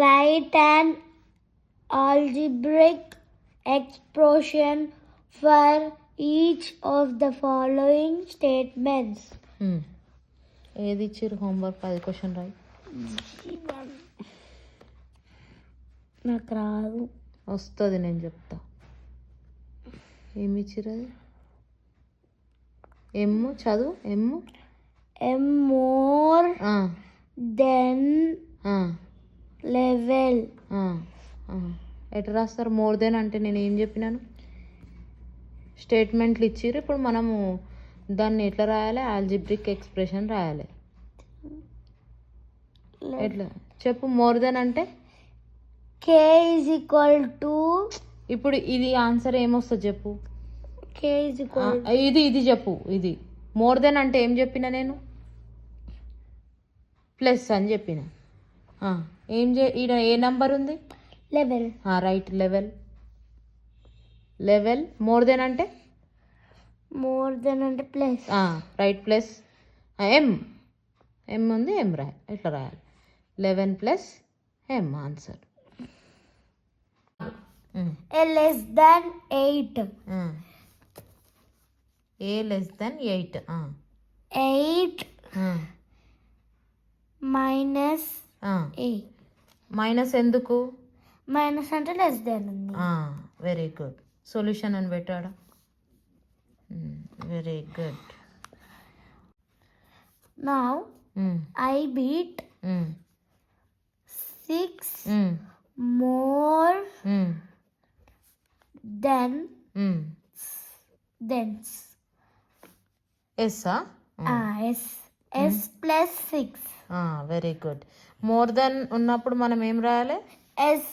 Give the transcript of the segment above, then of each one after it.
write an algebraic expression for each of the following statements. ఏది ఇచ్చిర్రు homework? అది question రాయి. నాకు రాదు. వస్తుంది, నేను చెప్తా. ఏమి ఇచ్చిర్రు అది? ఎమ్ము చదువు. M more than level. ఎట్లా రాస్తారు మోర్ దెన్ అంటే? నేను ఏం చెప్పినాను? స్టేట్మెంట్లు ఇచ్చిర్రు. ఇప్పుడు మనము దాన్ని ఎట్లా రాయాలి? ఆల్జిబ్రిక్ ఎక్స్ప్రెషన్ రాయాలి. ఎట్లా చెప్పు? మోర్ దెన్ అంటే k is equal to. ఇప్పుడు ఇది ఆన్సర్ ఏమొస్తుంది చెప్పు? k is equal ఇది చెప్పు. ఇది మోర్ దెన్ అంటే ఏం చెప్పిన నేను? ప్లస్ అని చెప్పిన. ఏం ఈడ ఏ నంబర్ ఉంది? Level. Right, level. Level more than అంటే? మోర్ దెన్ అంటే ప్లస్. Right, plus. ఎం ఉంది, ఎం రాయాలి. ఎట్లా రాయాలి? 11 plus M answer. a less than 8. a less than 8. 8 minus a. Minus ఎందుకు? మైనస్ అంటే లెస్ దాన్ ఉంది. Very good. సొల్యూషన్ అని పెట్టాడా? Very good. Now I beat 6 more than thens. ఎస్సా? s plus 6. Very good. More than ఉన్నప్పుడు మనం ఏం రాయాలి? s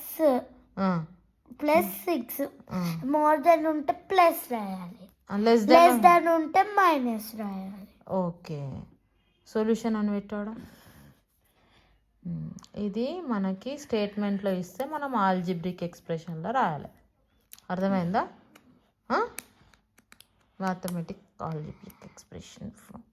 plus 6. More than ఉంటే ప్లస్ రాయాలి. లెస్ దాన్ ఉంటే మైనస్ రాయాలి. ఓకే, సొల్యూషన్ అని పెట్టాడా? ఇది మనకి స్టేట్మెంట్లో ఇస్తే మనం ఆల్జిబ్రిక్ ఎక్స్ప్రెషన్లో రాయాలి. అర్థమైందా? Mathematic algebraic expression from